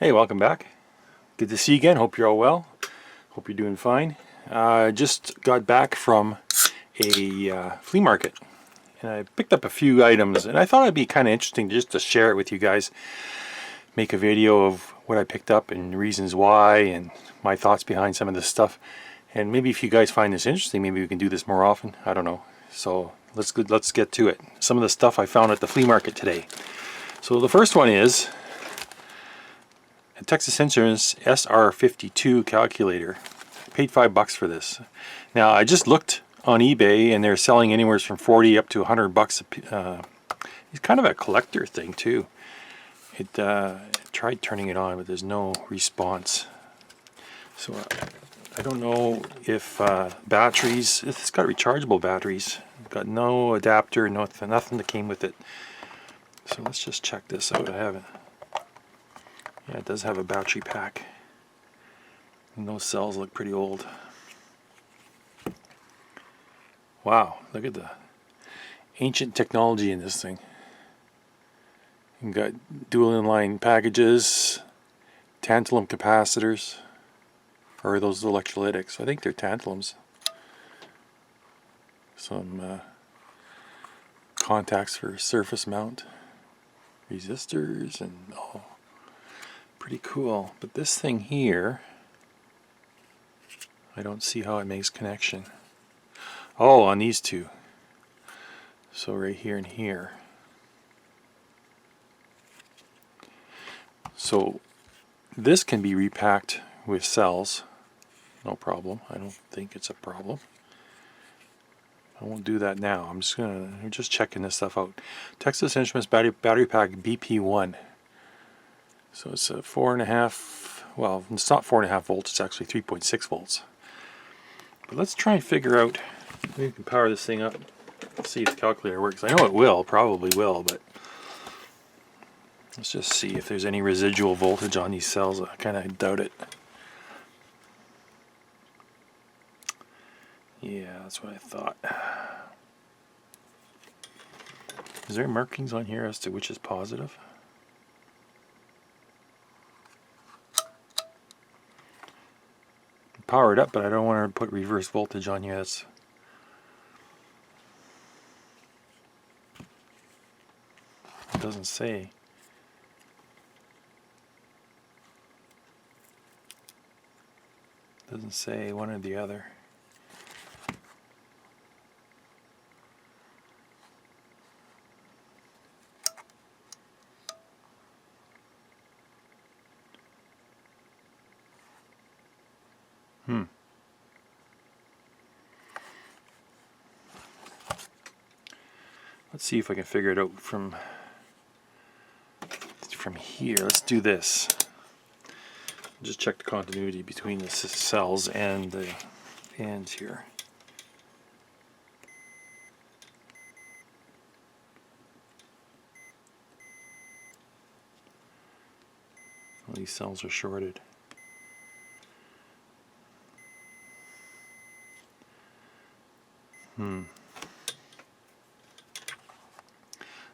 Hey, welcome back. Good to see you again. Hope you're all well. Hope you're doing fine. Just got back from a flea market, and I picked up a few items, and I thought it'd be kind of interesting just to share it with you guys. Make a video of what I picked up and reasons why, and my thoughts behind some of this stuff. And maybe if you guys find this interesting, maybe we can do this more often. I don't know. So let's get to it. Some of the stuff I found at the flea market today. So the first one is a Texas Instruments SR52 calculator. I paid $5 for this. Now I just looked on eBay and they're selling anywhere from 40 up to $100. It's kind of a collector thing too. I tried turning it on, but there's no response. So I don't know if batteries. It's got rechargeable batteries. Got no adapter, nothing that came with it. So let's just check this out. I haven't. Yeah, it does have a battery pack. And those cells look pretty old. Wow, look at the ancient technology in this thing. You've got dual inline packages, tantalum capacitors, or those electrolytics. I think they're tantalums. Some contacts for surface mount, resistors, and pretty cool. But this thing here, I don't see how it makes connection. Oh, on these two. So right here and here. So this can be repacked with cells. No problem. I don't think it's a problem. I won't do that now. I'm just checking this stuff out. Texas Instruments battery pack BP1. So it's a 4.5. Well, it's not 4.5 volts. It's actually 3.6 volts. But let's try and figure out. Maybe we can power this thing up. See if the calculator works. I know it will. Probably will. But let's just see if there's any residual voltage on these cells. I kind of doubt it. Yeah, that's what I thought. Is there markings on here as to which is positive? Power it up, but I don't want to put reverse voltage on here. It doesn't say. Doesn't say one or the other. Let's see if I can figure it out from here. Let's do this. Just check the continuity between the cells and the ends here. All these cells are shorted.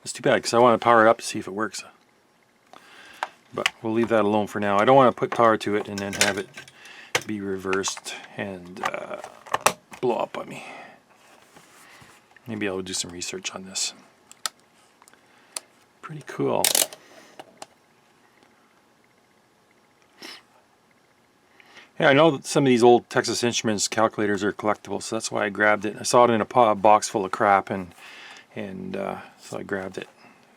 It's too bad because I want to power it up to see if it works. But we'll leave that alone for now. I don't want to put power to it and then have it be reversed and blow up on me. Maybe I'll do some research on this. Pretty cool. Yeah, I know that some of these old Texas Instruments calculators are collectible, so that's why I grabbed it. I saw it in a box full of crap, and so I grabbed it.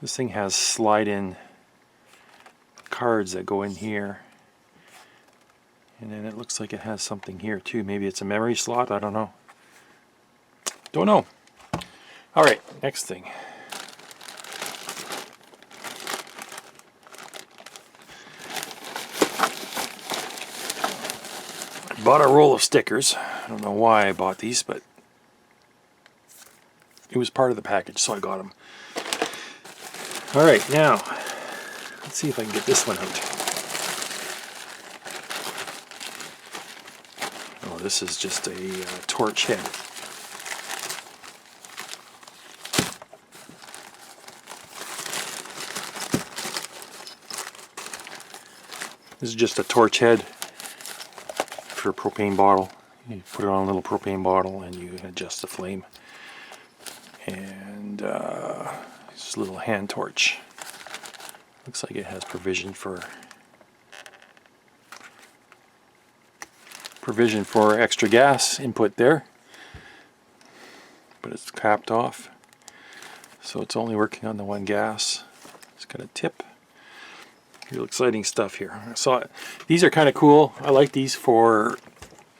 This thing has slide-in cards that go in here, and then it looks like it has something here too. Maybe it's a memory slot. I don't know. Don't know. All right, next thing. Bought a roll of stickers. I don't know why I bought these, but it was part of the package, so I got them. All right, now let's see if I can get this one out. Oh, this is just a torch head. This is just a torch head for a propane bottle. You put it on a little propane bottle and you adjust the flame. And just a little hand torch. Looks like it has provision for extra gas input there, but it's capped off, so it's only working on the one gas. It's got a tip. Real exciting stuff here. So these are kind of cool. I like these for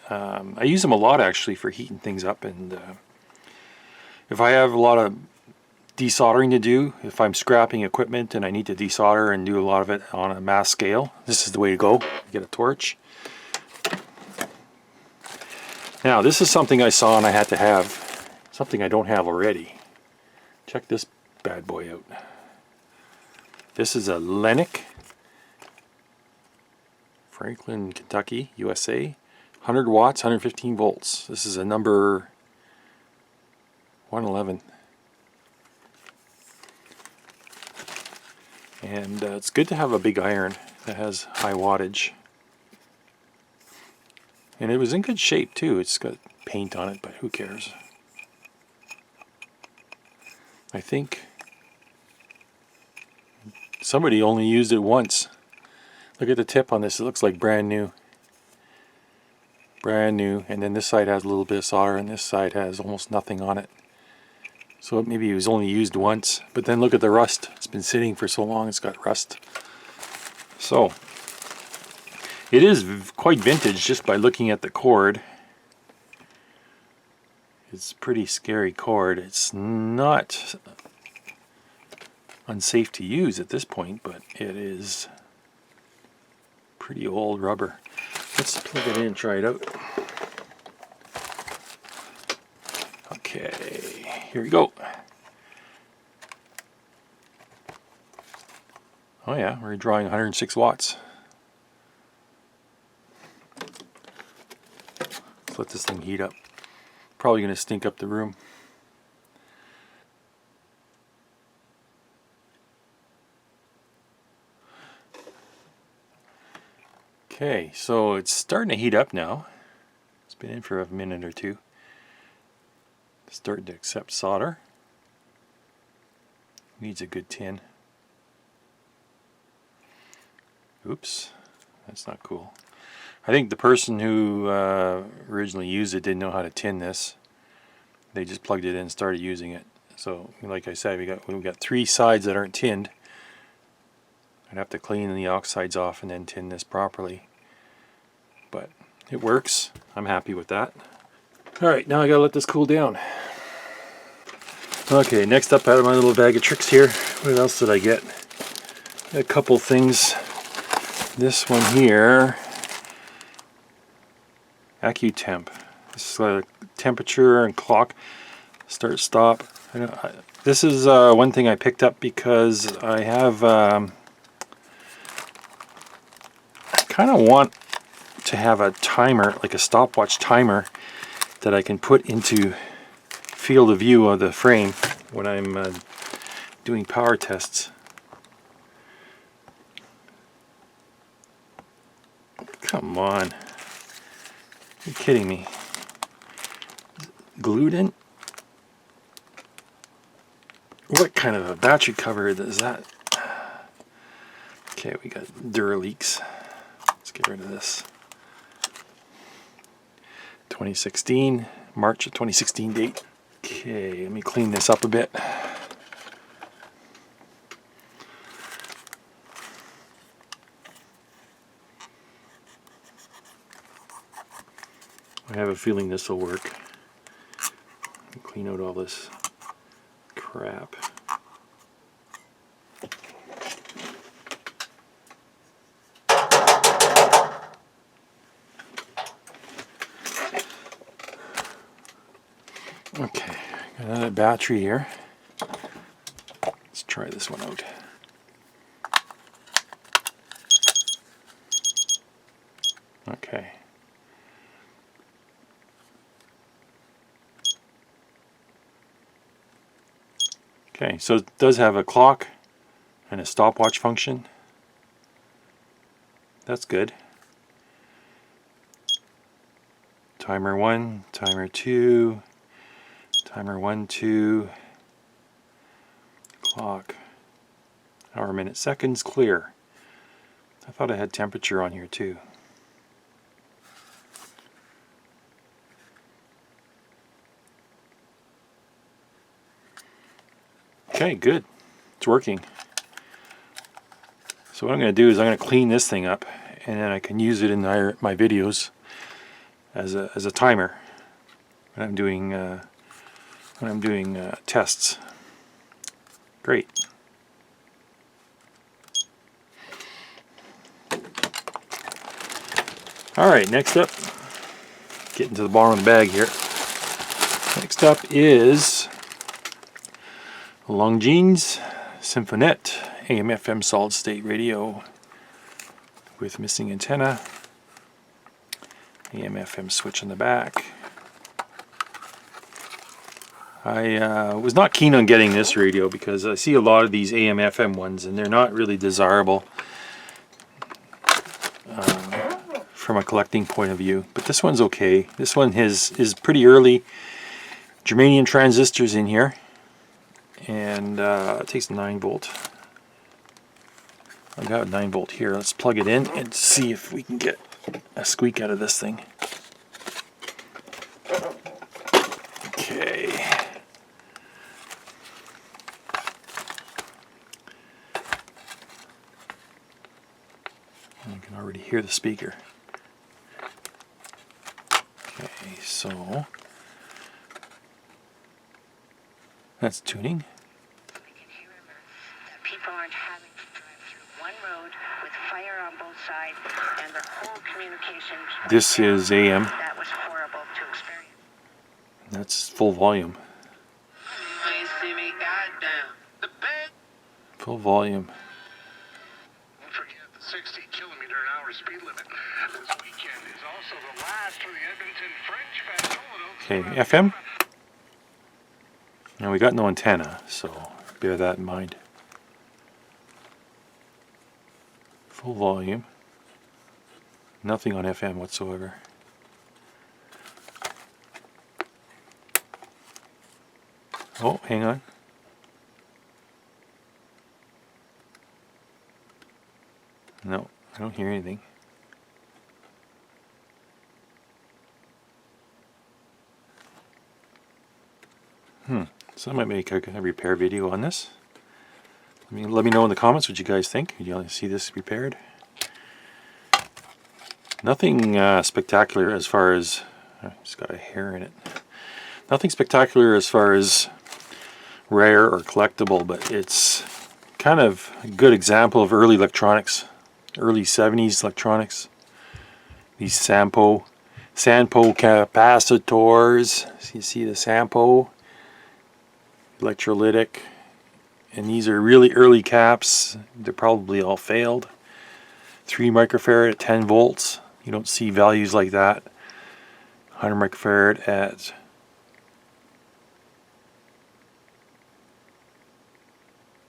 I use them a lot actually for heating things up, and if I have a lot of desoldering to do, if I'm scrapping equipment and I need to desolder and do a lot of it on a mass scale, this is the way to go. Get a torch. Now this is something I saw and I had to have, something I don't have already. Check this bad boy out. This is a Lenick, Franklin, Kentucky, USA, 100 watts, 115 volts. This is a number 111. And it's good to have a big iron that has high wattage. And it was in good shape too. It's got paint on it, but who cares? I think somebody only used it once. Look at the tip on this. It looks like brand new. Brand new. And then this side has a little bit of solder and this side has almost nothing on it. So maybe it was only used once. But then look at the rust. It's been sitting for so long it's got rust. So it is quite vintage just by looking at the cord. It's a pretty scary cord. It's not unsafe to use at this point, but it is pretty old rubber. Let's plug it in and try it out. Okay, here we go. Oh yeah, we're drawing 106 watts. Let's let this thing heat up. Probably going to stink up the room. Okay, so it's starting to heat up now. It's been in for a minute or two. It's starting to accept solder. Needs a good tin. Oops, that's not cool. I think the person who originally used it didn't know how to tin this. They just plugged it in and started using it. So, like I said, we got 3 sides that aren't tinned. I'd have to clean the oxides off and then tin this properly. But it works. I'm happy with that. Alright, now I gotta let this cool down. Okay, next up out of my little bag of tricks here, what else did I get? A couple things. This one here, AccuTemp. This is a temperature and clock, start stop. This is one thing I picked up because I have kind of want to have a timer, like a stopwatch timer, that I can put into field of view of the frame when I'm doing power tests. Come on. Are you kidding me? Glued in? What kind of a battery cover is that? Okay, we got Duraleaks. Let's get rid of this. 2016, March of 2016 date. Okay, let me clean this up a bit. I have a feeling this will work. Clean out all this crap. Okay, got another battery here. Let's try this one out. Okay. Okay, so it does have a clock and a stopwatch function. That's good. Timer 1, timer 2, timer 1, 2, clock, hour, minute, seconds, clear. I thought I had temperature on here too. Okay, good. It's working. So what I'm going to do is I'm going to clean this thing up, and then I can use it in my videos as a timer when I'm doing tests. Great. All right, next up, getting to the bottom of the bag here. Next up is Longines Symphonette AM/FM solid state radio with missing antenna, AM/FM switch on the back. I was not keen on getting this radio because I see a lot of these AM/FM ones and they're not really desirable from a collecting point of view, but this one's okay. This one is pretty early. Germanium transistors in here, and it takes 9 volt. I got a 9 volt here. Let's plug it in and see if we can get a squeak out of this thing. Okay. You can already hear the speaker. Okay, so that's tuning. People aren't having to drive through one road with fire on both sides and the whole communication. This is AM. That was horrible to experience. That's full volume. Full volume. Don't forget the 60 km/h speed limit. This weekend is also the last for the Edmonton Fringe Festival. Okay, FM. Now we got no antenna, so bear that in mind. Full volume. Nothing on FM whatsoever. Oh, hang on. No, I don't hear anything. So I might make a repair video on this. Let me know in the comments what you guys think. You want to see this repaired? Nothing spectacular as far as... it's got a hair in it. Nothing spectacular as far as rare or collectible, but it's kind of a good example of early electronics. Early 70s electronics. These Sampo capacitors. So you see the Sampo electrolytic, and these are really early caps. They're probably all failed. 3 microfarad at 10 volts. You don't see values like that. 100 microfarad at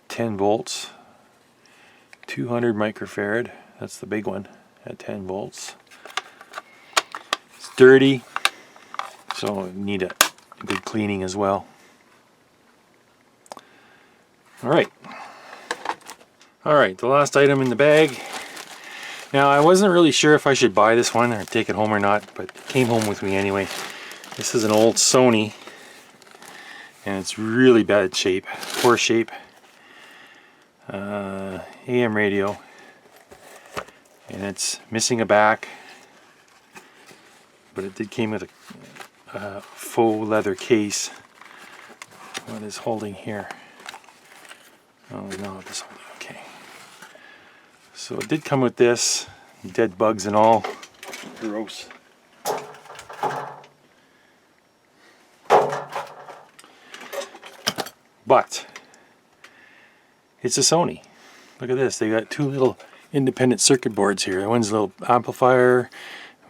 10 volts. 200 microfarad, that's the big one, at 10 volts. It's dirty, so need a good cleaning as well. Alright, the last item in the bag. Now I wasn't really sure if I should buy this one or take it home or not, but it came home with me anyway. This is an old Sony, and it's really bad shape, poor shape. AM radio, and it's missing a back, but it came with a faux leather case. What is holding here? Oh no, this one. Okay. So it did come with this, dead bugs and all. Gross. But it's a Sony. Look at this. They got 2 little independent circuit boards here. One's a little amplifier.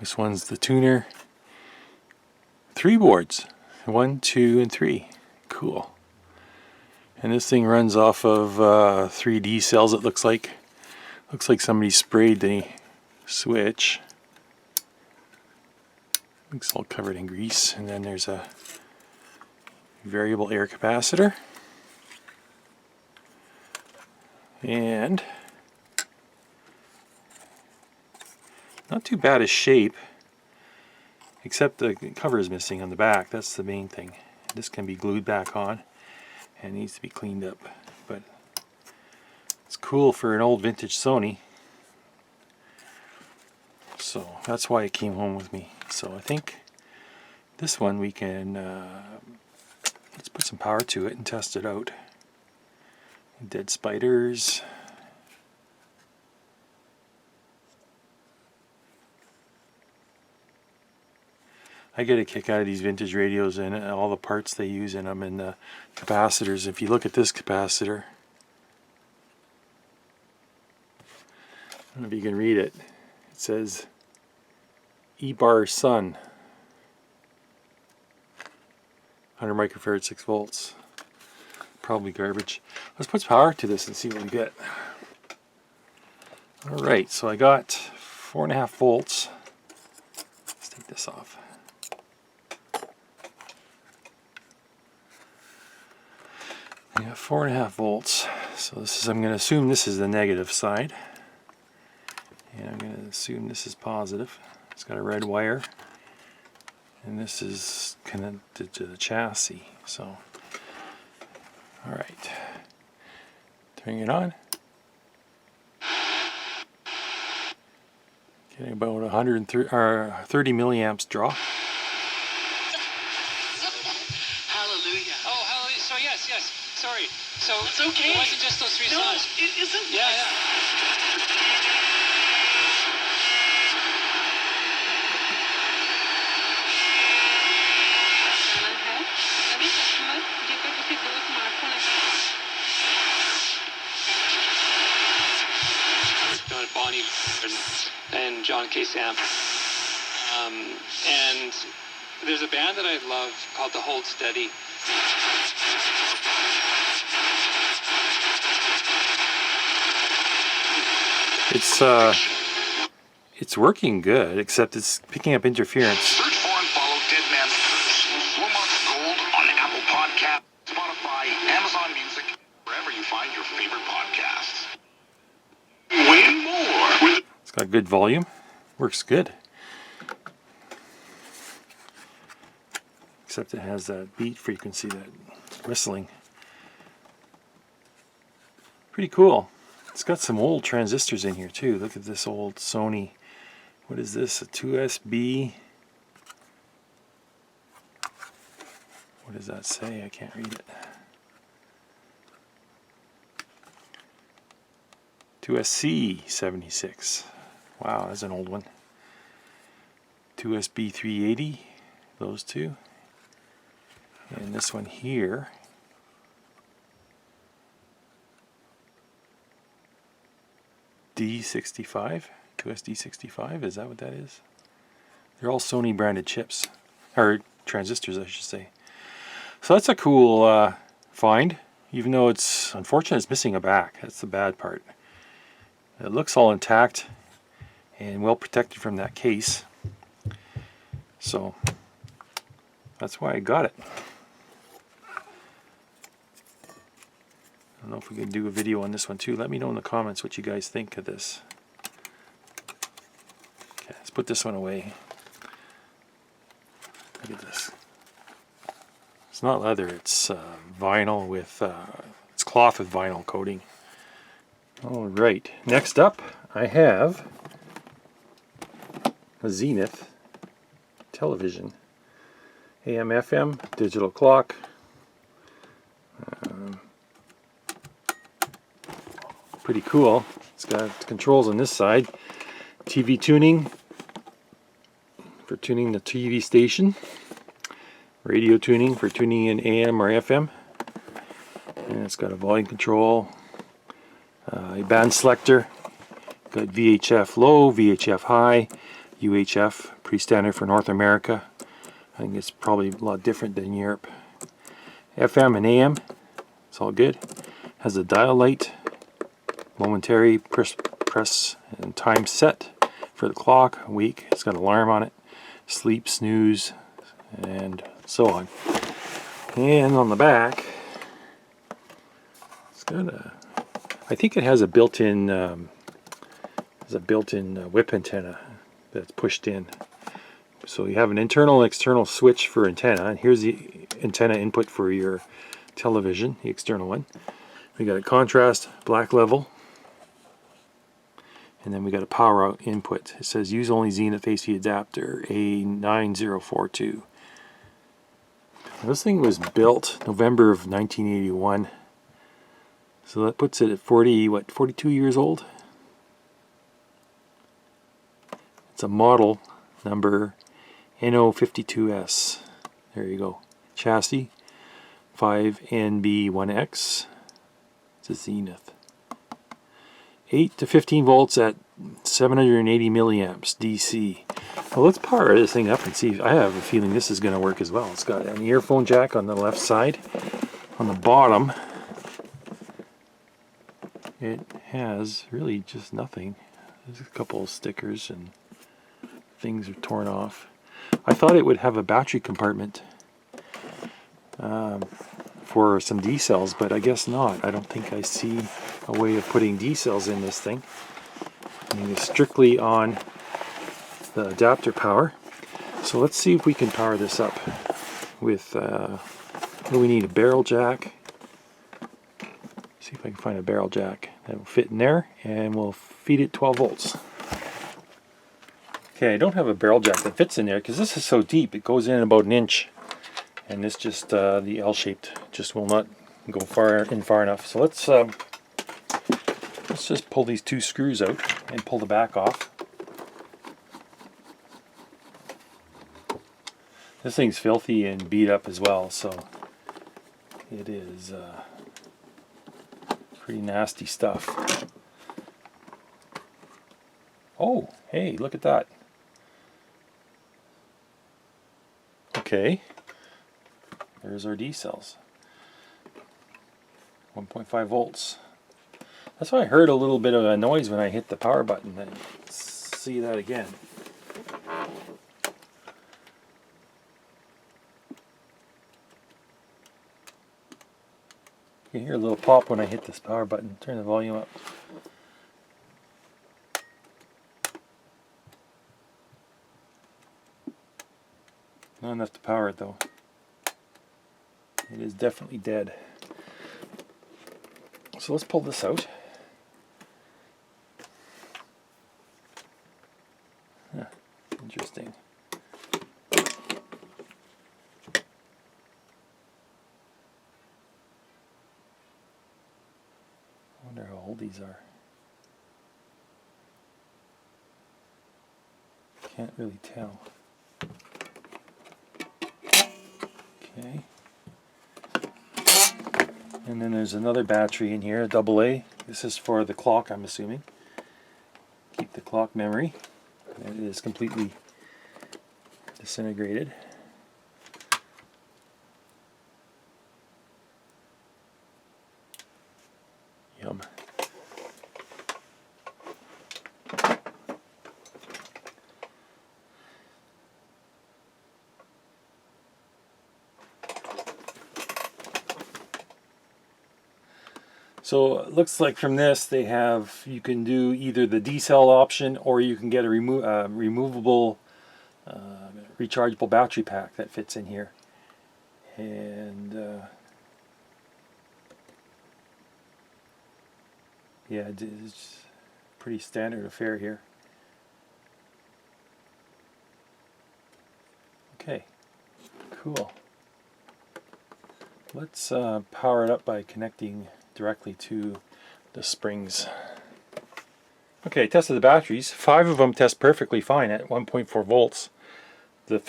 This one's the tuner. 3 boards. 1, 2, and 3. Cool. And this thing runs off of 3D cells, it looks like. Looks like somebody sprayed the switch. It's all covered in grease, and then there's a variable air capacitor, and not too bad a shape, except the cover is missing on the back. That's the main thing. This can be glued back on and needs to be cleaned up, but it's cool for an old vintage Sony. So that's why it came home with me. So I think this one we can let's put some power to it and test it out. Dead spiders. I get a kick out of these vintage radios and all the parts they use in them, and the capacitors. If you look at this capacitor, I don't know if you can read it. It says E-bar Sun, 100 microfarad, 6 volts. Probably garbage. Let's put power to this and see what we get. Alright, so I got 4.5 volts. Let's take this off. I got 4.5 volts. So this is, I'm going to assume this is the negative side. And I'm going to assume this is positive. It's got a red wire. And this is connected to the chassis. So, alright. Turning it on. Getting about 130 or 30 milliamps draw. Hallelujah. Oh, hallelujah. So yes. Sorry. So It's okay. It wasn't just those 3 No, songs. it isn't. Yeah. Bonnie and John K. Sam. And there's a band that I love called The Hold Steady. It's working good, except it's picking up interference. Search for and follow Dead Man's Curse. Wilmot's Gold on Apple Podcast, Spotify, Amazon Music, wherever you find your favorite podcasts. Win more with. It's got good volume. Works good. Except it has that beat frequency, that whistling. Pretty cool. It's got some old transistors in here too. Look at this old Sony. What is this? A 2SB? What does that say? I can't read it. 2SC 76. Wow, that's an old one. 2SB 380. Those two. And this one here. D65, 2SD65, is that what that is? They're all Sony branded chips, or transistors I should say. So that's a cool find, even though it's unfortunate it's missing a back. That's the bad part. It looks all intact and well protected from that case. So that's why I got it. I don't know if we can do a video on this one too. Let me know in the comments what you guys think of this. Okay, let's put this one away. Look at this. It's not leather, it's vinyl with, it's cloth with vinyl coating. Alright, next up I have a Zenith television. AM, FM, digital clock. Pretty cool. It's got controls on this side. TV tuning for tuning the TV station. Radio tuning for tuning in AM or FM. And it's got a volume control. A band selector. Got VHF low, VHF high, UHF, pretty standard for North America. I think it's probably a lot different than Europe. FM and AM. It's all good. Has a dial light. Momentary press and time set for the clock, wake. It's got an alarm on it, sleep, snooze, and so on. And on the back, it's got a, I think it has a built-in whip antenna that's pushed in. So you have an internal and external switch for antenna, and here's the antenna input for your television, the external one. We got a contrast black level, and then we got a power out input. It says use only Zenith AC adapter A9042. This thing was built November of 1981, so that puts it at 42 years old. It's a model number NO52S. There you go. Chassis 5NB1X. It's a Zenith. 8 to 15 volts at 780 milliamps DC. Well, let's power this thing up and see. I have a feeling this is going to work as well. It's got an earphone jack on the left side. On the bottom, it has really just nothing. There's a couple of stickers and things are torn off. I thought it would have a battery compartment for some D cells, but I guess not. I don't think I see a way of putting D cells in this thing. I mean, it's strictly on the adapter power. So let's see if we can power this up with, what do we need? A barrel jack. See if I can find a barrel jack that will fit in there, and we'll feed it 12 volts. Okay, I don't have a barrel jack that fits in there because this is so deep. It goes in about an inch, and this just the L-shaped just will not go far enough. So let's just pull these two screws out and pull the back off. This thing's filthy and beat up as well, so it is pretty nasty stuff. Oh, hey, look at that. Okay, there's our D cells. 1.5 volts. That's why I heard a little bit of a noise when I hit the power button. Let's see that again. You can hear a little pop when I hit this power button. Turn the volume up. Not enough to power it though. It is definitely dead. So let's pull this out. Huh, interesting. I wonder how old these are. Can't really tell. Okay. And then there's another battery in here, a AA. This is for the clock, I'm assuming. Keep the clock memory. It is completely disintegrated. Yum. So it looks like from this they have, you can do either the D-cell option or you can get a removable rechargeable battery pack that fits in here. And yeah, it's pretty standard affair here. Okay, cool. Let's power it up by connecting directly to the springs. Okay, tested the batteries. 5 of them test perfectly fine at 1.4 volts. The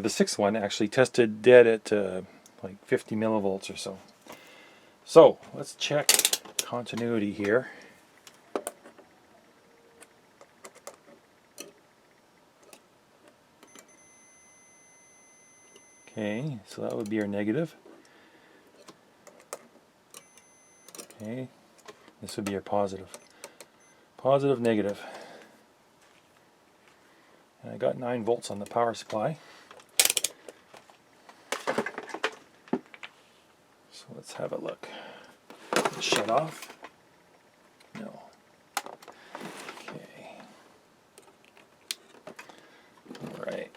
sixth one actually tested dead at like 50 millivolts or so. So let's check continuity here. Okay, so that would be our negative. Okay, this would be our positive. Positive, negative. And I got 9 volts on the power supply. So let's have a look. Shut off. No. Okay. Alright.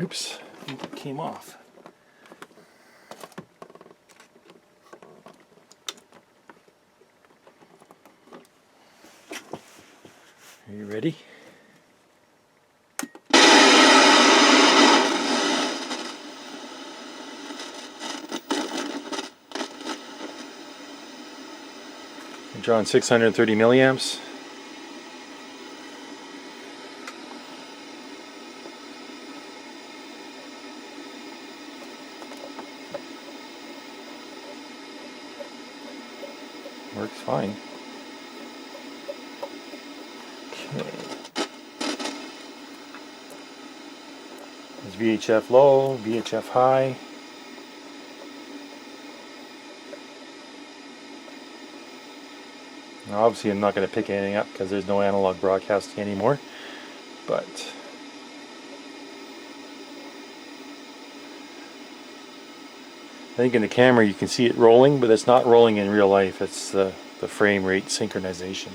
Oops, I think it came off. Are you ready? I'm drawing 630 milliamps. Works fine. Okay. There's VHF low, VHF high. Now obviously I'm not going to pick anything up because there's no analog broadcasting anymore, but I think in the camera you can see it rolling, but it's not rolling in real life. It's the frame rate synchronization.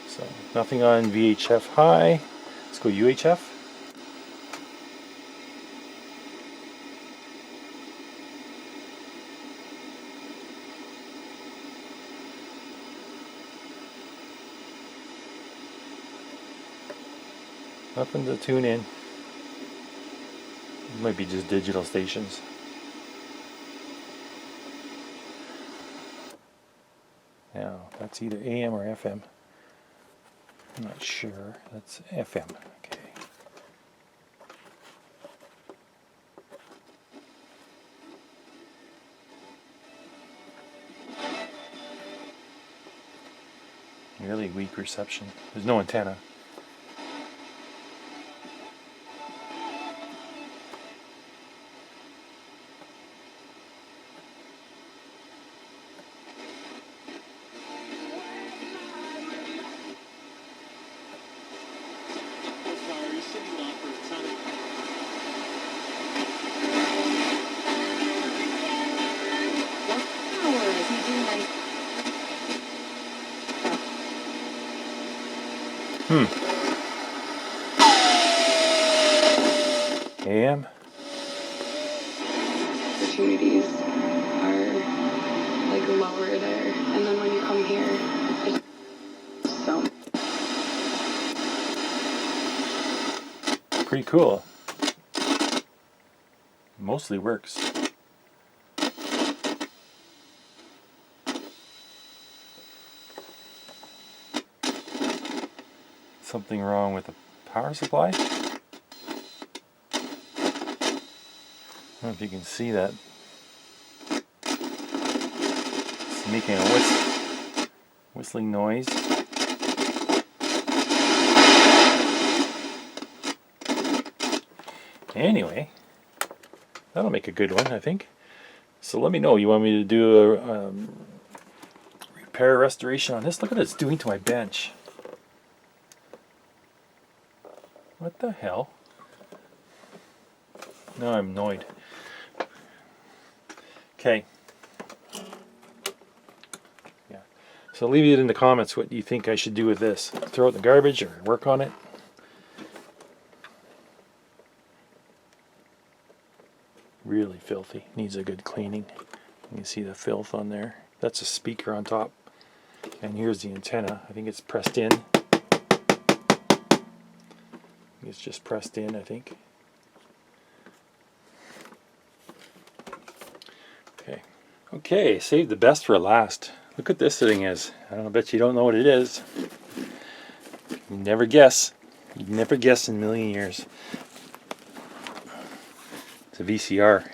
So nothing on VHF high. Let's go UHF. Nothing to tune in. It might be just digital stations. Now, that's either AM or FM. I'm not sure. That's FM. Okay. Really weak reception. There's no antenna. AM. Opportunities are like lower there, and then when you come here, it's so Pretty cool. Mostly works. Something wrong with the power supply? I don't know if you can see that. It's making a whistling noise. Anyway, that'll make a good one, I think. So let me know. You want me to do a repair restoration on this? Look what it's doing to my bench. What the hell? Now I'm annoyed. Okay. Yeah. So leave it in the comments what you think I should do with this. Throw it in the garbage or work on it. Really filthy. Needs a good cleaning. You can see the filth on there. That's a speaker on top. And here's the antenna. I think it's pressed in. It's just pressed in, I think. Okay, save the best for last. Look what this thing is. I don't bet you don't know what it is. You never guess. You'd never guess in a million years. It's a VCR.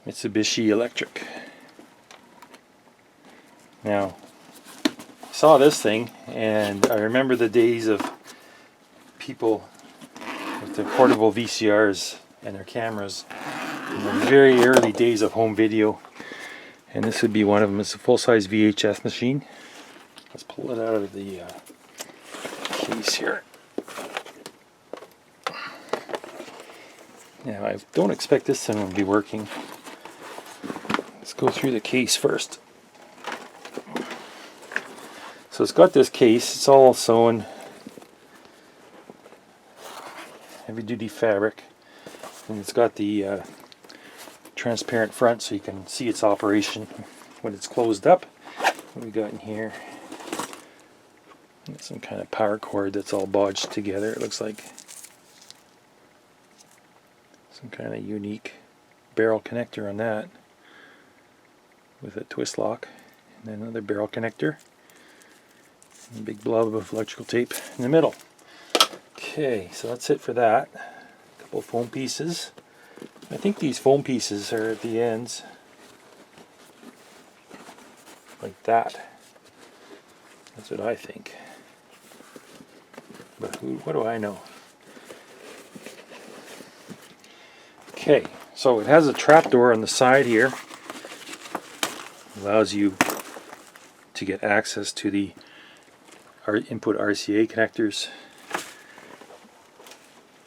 Mitsubishi electric. Now, I saw this thing and I remember the days of people with their portable VCRs and their cameras in the very early days of home video. And this would be one of them. It's a full-size VHS machine. Let's pull it out of the case case here. Now I don't expect this thing to be working. Let's go through the case first. So it's got this case, it's all sewn heavy duty fabric, and it's got the transparent front so you can see its operation when it's closed up. What we got in here? Some kind of power cord that's all bodged together, it looks like. Some kind of unique barrel connector on that with a twist lock, and then another barrel connector. A big blob of electrical tape in the middle. Okay, so that's it for that. A couple of foam pieces. I think these foam pieces are at the ends, like that. That's what I think. But what do I know? Okay, so it has a trapdoor on the side here. Allows you to get access to the input RCA connectors.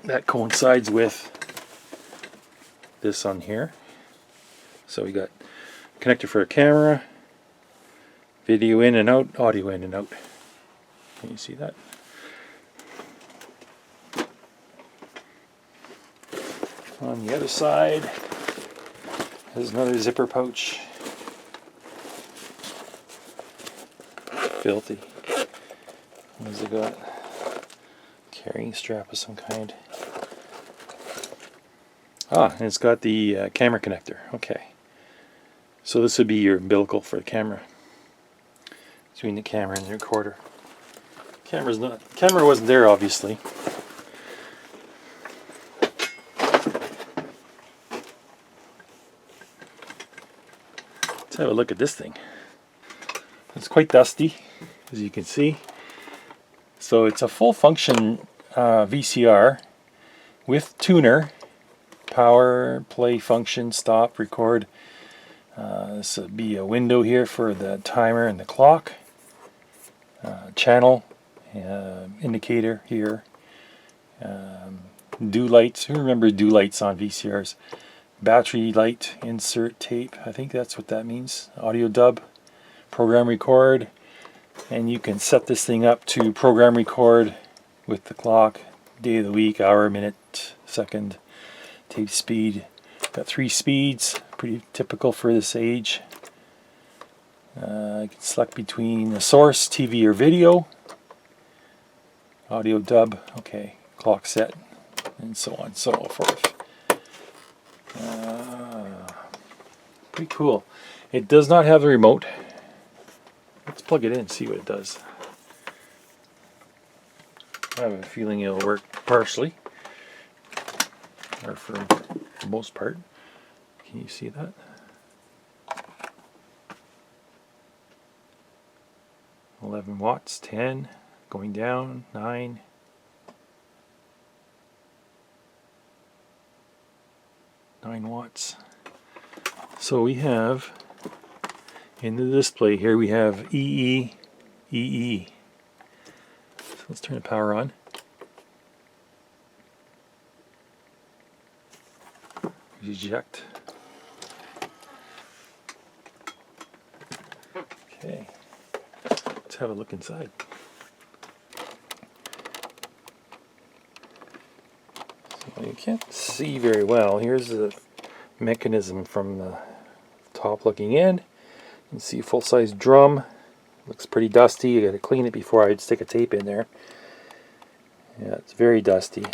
That coincides with this on here. So we got connector for a camera, video in and out, audio in and out. Can you see that? On the other side, there's another zipper pouch. Filthy. What has it got? Carrying strap of some kind. Ah, and it's got the camera connector. Okay. So this would be your umbilical for the camera. Between the camera and the recorder. Camera wasn't there, obviously. Let's have a look at this thing. It's quite dusty, as you can see. So it's a full function VCR with tuner, power, play function, stop, record. This would be a window here for the timer and the clock. Channel indicator here. Dew lights. Who remembers dew lights on VCRs? Battery light insert tape. I think that's what that means. Audio dub. Program record. And you can set this thing up to program record with the clock, day of the week, hour, minute, second, tape speed. Got 3 speeds, pretty typical for this age. You can select between the source, TV or video, audio dub, okay, clock set, and so on and so forth. Pretty cool. It does not have the remote. Let's plug it in and see what it does. I have a feeling it'll work partially, or for the most part. Can you see that? $11 watts, 10, going down, 9. $9 So we have in the display here we have EE. So let's turn the power on. Eject. Okay. Let's have a look inside. So you can't see very well. Here's the mechanism from the top looking in. You can see a full-size drum. Looks pretty dusty. You got to clean it before I'd stick a tape in there. Yeah, it's very dusty.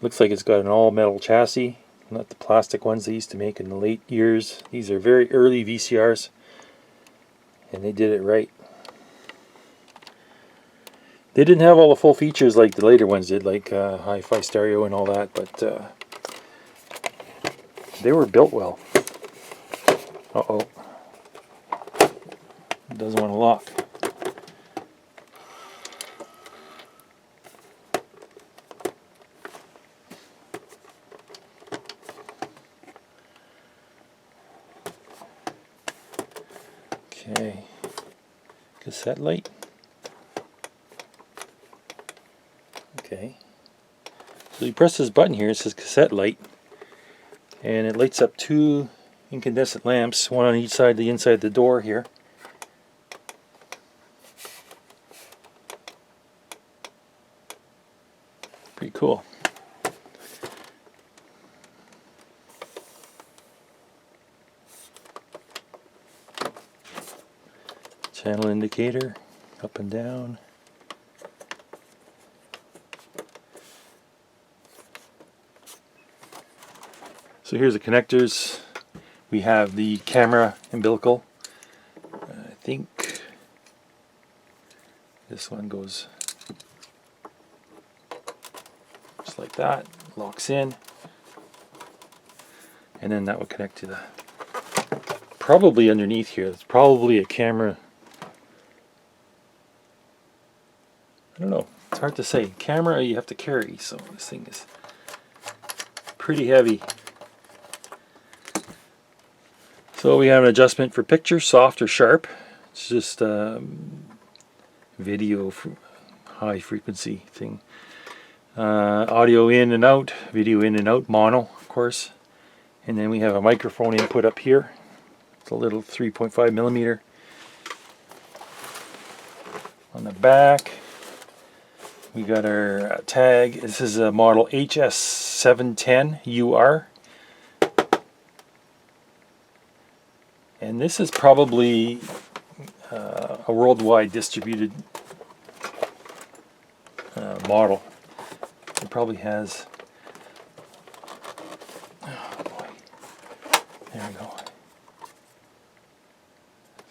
Looks like it's got an all-metal chassis, not the plastic ones they used to make in the late years. These are very early VCRs, and they did it right. They didn't have all the full features like the later ones did, like hi-fi stereo and all that, but they were built well. Uh-oh. It doesn't want to lock. Okay. Cassette light. Okay. So you press this button here, it says cassette light, and it lights up 2 incandescent lamps, one on each side of the inside of the door here. Pretty cool. Channel indicator, up and down. So here's the connectors. We have the camera umbilical. I think this one goes just like that, locks in, and then that would connect to the, probably underneath here, it's probably a camera. I don't know, it's hard to say. Camera you have to carry, so this thing is pretty heavy. So we have an adjustment for picture, soft or sharp. It's just video high frequency thing. Audio in and out, video in and out, mono of course. And then we have a microphone input up here. It's a little 3.5 millimeter. On the back we got our tag. This is a model HS710UR. And this is probably a worldwide distributed model. It probably has, oh boy, there we go.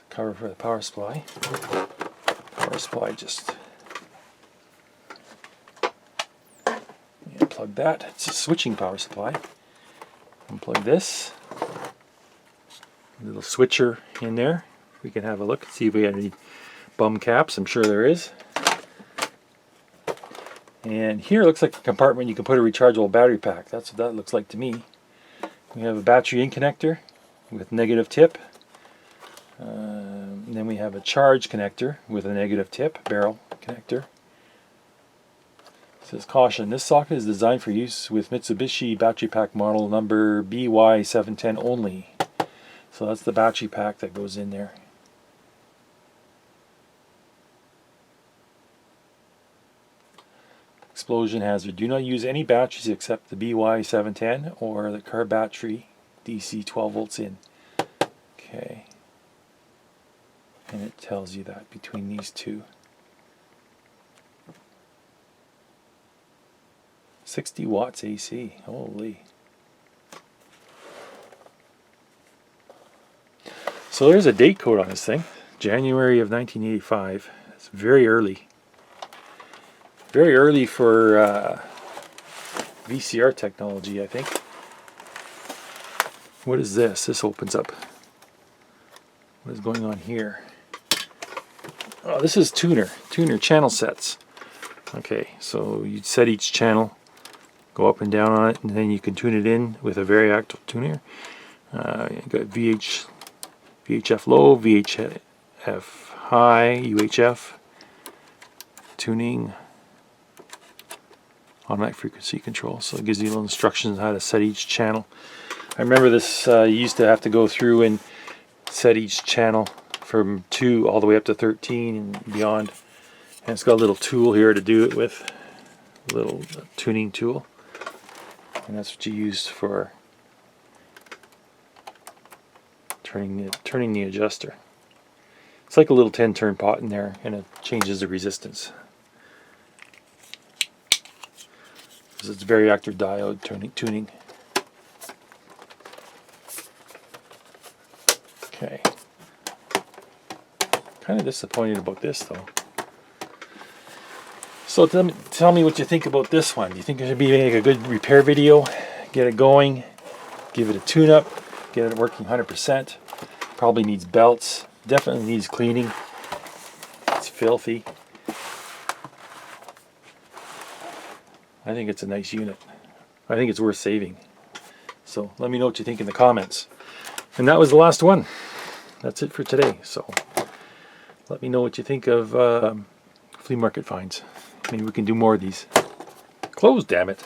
Cover for the power supply. Power supply just, unplug that. It's a switching power supply. Unplug this. Little switcher in there. We can have a look, see if we have any bum caps. I'm sure there is. And here looks like a compartment you can put a rechargeable battery pack. That's what that looks like to me. We have a battery in connector with negative tip. And then we have a charge connector with a negative tip, barrel connector. It says caution, this socket is designed for use with Mitsubishi battery pack model number BY710 only. So that's the battery pack that goes in there. Explosion hazard. Do not use any batteries except the BY710 or the car battery DC 12 volts in. Okay. And it tells you that between these two. 60 watts AC. Holy. So there's a date code on this thing, January of 1985. It's very early. Very early for VCR technology, I think. What is this? This opens up. What is going on here? Oh, this is tuner channel sets. Okay, so you set each channel, go up and down on it, and then you can tune it in with a variactive tuner. You got VHF low, VHF high, UHF, tuning, automatic frequency control. So it gives you little instructions on how to set each channel. I remember this, you used to have to go through and set each channel from 2 all the way up to 13 and beyond. And it's got a little tool here to do it with, a little tuning tool. And that's what you use for turning the adjuster. It's like a little 10-turn pot in there, and it changes the resistance. Because it's variactive diode tuning. Okay. Kind of disappointed about this though. So tell me what you think about this one. Do you think it should be like a good repair video? Get it going, give it a tune-up, get it working 100%. Probably needs belts. Definitely needs cleaning. It's filthy. I think it's a nice unit. I think it's worth saving. So let me know what you think in the comments. And that was the last one. That's it for today. So let me know what you think of flea market finds. Maybe we can do more of these. Closed, damn it.